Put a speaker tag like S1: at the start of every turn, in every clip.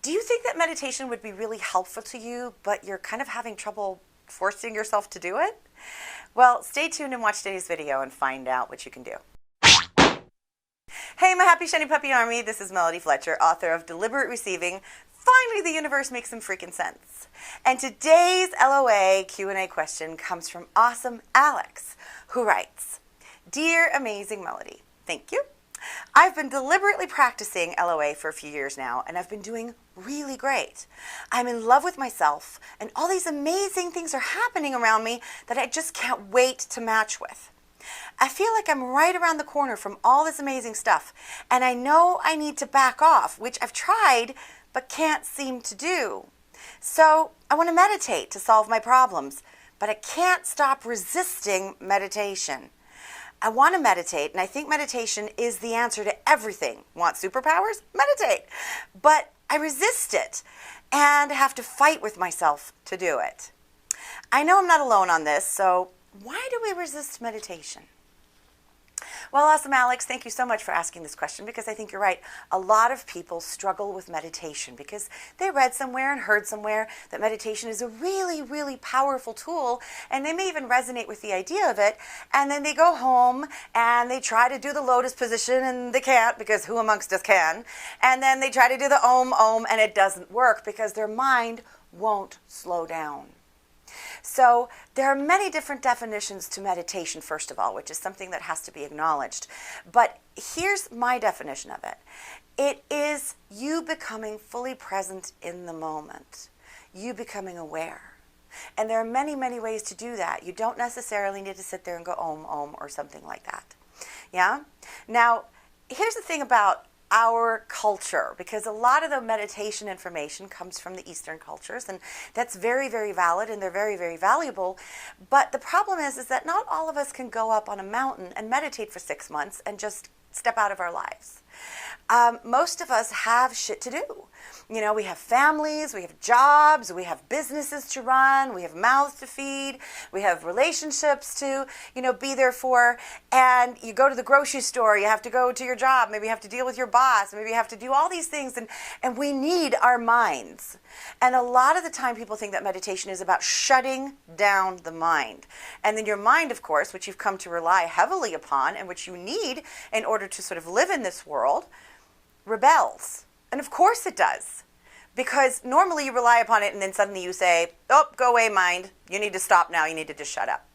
S1: Do you think that meditation would be really helpful to you, but you're kind of having trouble forcing yourself to do it? Well, stay tuned and watch today's video and find out what you can do. Hey, my happy shiny puppy army, this is Melody Fletcher, author of Deliberate Receiving. Finally, the universe makes some freaking sense. And today's LOA Q&A question comes from awesome Alex, who writes, Dear Amazing Melody, thank you. I've been deliberately practicing LOA for a few years now, and I've been doing really great. I'm in love with myself, and all these amazing things are happening around me that I just can't wait to match with. I feel like I'm right around the corner from all this amazing stuff, and I know I need to back off, which I've tried but can't seem to do. So I want to meditate to solve my problems, but I can't stop resisting meditation. I want to meditate, and I think meditation is the answer to everything. Want superpowers? Meditate. But I resist it and have to fight with myself to do it. I know I'm not alone on this, so why do we resist meditation? Well, awesome Alex, thank you so much for asking this question, because I think you're right. A lot of people struggle with meditation because they read somewhere and heard somewhere that meditation is a really, really powerful tool, and they may even resonate with the idea of it, and then they go home and they try to do the lotus position and they can't, because who amongst us can? And then they try to do the om, and it doesn't work because their mind won't slow down. So there are many different definitions to meditation, first of all, which is something that has to be acknowledged. But here's my definition of it. It is you becoming fully present in the moment, you becoming aware. And there are many, many ways to do that. You don't necessarily need to sit there and go om or something like that. Yeah? Now, here's the thing about our culture, because a lot of the meditation information comes from the Eastern cultures, and that's very, very valid, and they're very, very valuable. But the problem is that not all of us can go up on a mountain and meditate for 6 months and just step out of our lives. Most of us have shit to do. You know, we have families, we have jobs, we have businesses to run, we have mouths to feed, we have relationships to, be there for, and you go to the grocery store, you have to go to your job, maybe you have to deal with your boss, maybe you have to do all these things, and we need our minds. And a lot of the time people think that meditation is about shutting down the mind. And then your mind, of course, which you've come to rely heavily upon and which you need in order to sort of live in this world, rebels. And of course it does. Because normally you rely upon it and then suddenly you say, oh, go away, mind. You need to stop now. You need to just shut up.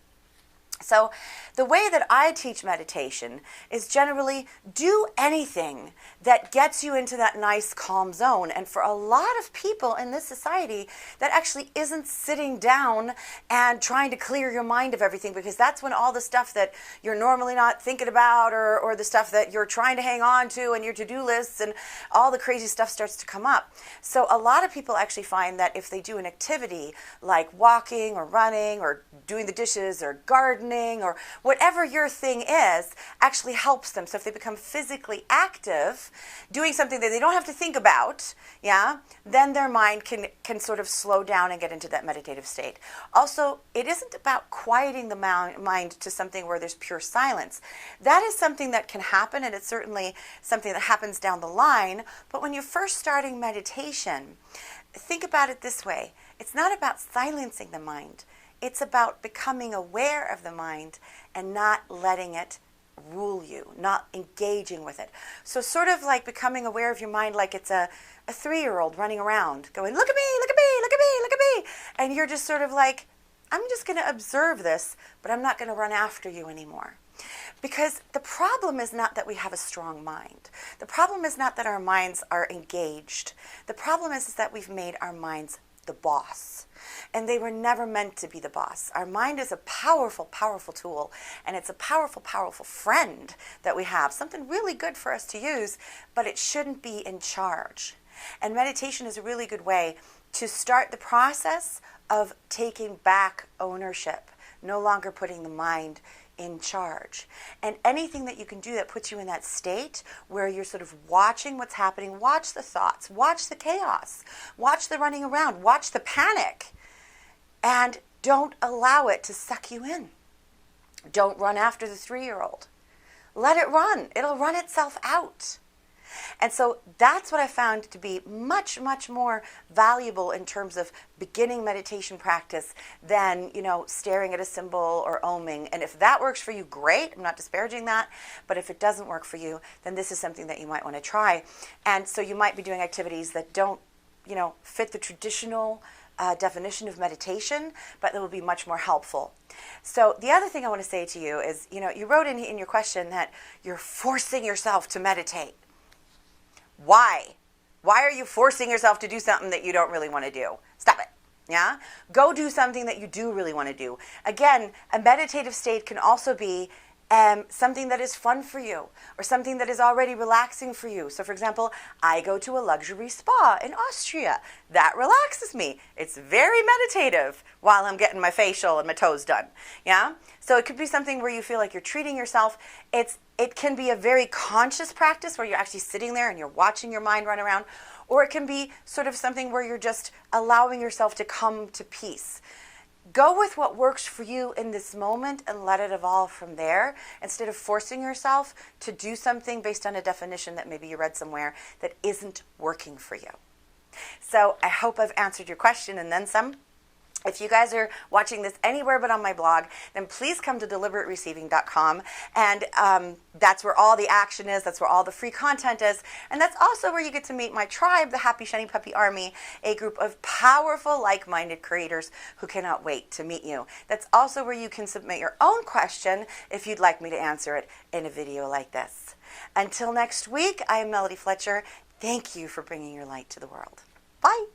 S1: So the way that I teach meditation is generally do anything that gets you into that nice calm zone. And for a lot of people in this society, that actually isn't sitting down and trying to clear your mind of everything, because that's when all the stuff that you're normally not thinking about, or the stuff that you're trying to hang on to and your to-do lists and all the crazy stuff starts to come up. So a lot of people actually find that if they do an activity like walking or running or doing the dishes or gardening or whatever your thing is, actually helps them. So if they become physically active, doing something that they don't have to think about, then their mind can sort of slow down and get into that meditative state. Also, it isn't about quieting the mind to something where there's pure silence. That is something that can happen, and it's certainly something that happens down the line. But when you're first starting meditation, think about it this way. It's not about silencing the mind. It's about becoming aware of the mind and not letting it rule you, not engaging with it. So sort of like becoming aware of your mind like it's a 3-year-old running around going, look at me, look at me, look at me, look at me. And you're just sort of like, I'm just going to observe this, but I'm not going to run after you anymore. Because the problem is not that we have a strong mind. The problem is not that our minds are engaged. The problem is that we've made our minds the boss. And they were never meant to be the boss. Our mind is a powerful, powerful tool, and it's a powerful, powerful friend that we have, something really good for us to use, but it shouldn't be in charge. And meditation is a really good way to start the process of taking back ownership, no longer putting the mind in charge. And anything that you can do that puts you in that state where you're sort of watching what's happening, watch the thoughts, watch the chaos, watch the running around, watch the panic, and don't allow it to suck you in. Don't run after the 3-year-old. Let it run. It'll run itself out. And so that's what I found to be much, much more valuable in terms of beginning meditation practice than, staring at a symbol or oming. And if that works for you, great. I'm not disparaging that. But if it doesn't work for you, then this is something that you might want to try. And so you might be doing activities that don't, fit the traditional definition of meditation, but that will be much more helpful. So the other thing I want to say to you is, you wrote in your question that you're forcing yourself to meditate. Why? Why are you forcing yourself to do something that you don't really want to do? Stop it. Yeah? Go do something that you do really want to do. Again, a meditative state can also be something that is fun for you or something that is already relaxing for you. So for example, I go to a luxury spa in Austria. That relaxes me. It's very meditative while I'm getting my facial and my toes done. Yeah? So it could be something where you feel like you're treating yourself. It can be a very conscious practice where you're actually sitting there and you're watching your mind run around. Or it can be sort of something where you're just allowing yourself to come to peace. Go with what works for you in this moment and let it evolve from there, instead of forcing yourself to do something based on a definition that maybe you read somewhere that isn't working for you. So I hope I've answered your question and then some. If you guys are watching this anywhere but on my blog, then please come to deliberatereceiving.com, and that's where all the action is, that's where all the free content is, and that's also where you get to meet my tribe, the Happy Shiny Puppy Army, a group of powerful, like-minded creators who cannot wait to meet you. That's also where you can submit your own question if you'd like me to answer it in a video like this. Until next week, I am Melody Fletcher. Thank you for bringing your light to the world. Bye.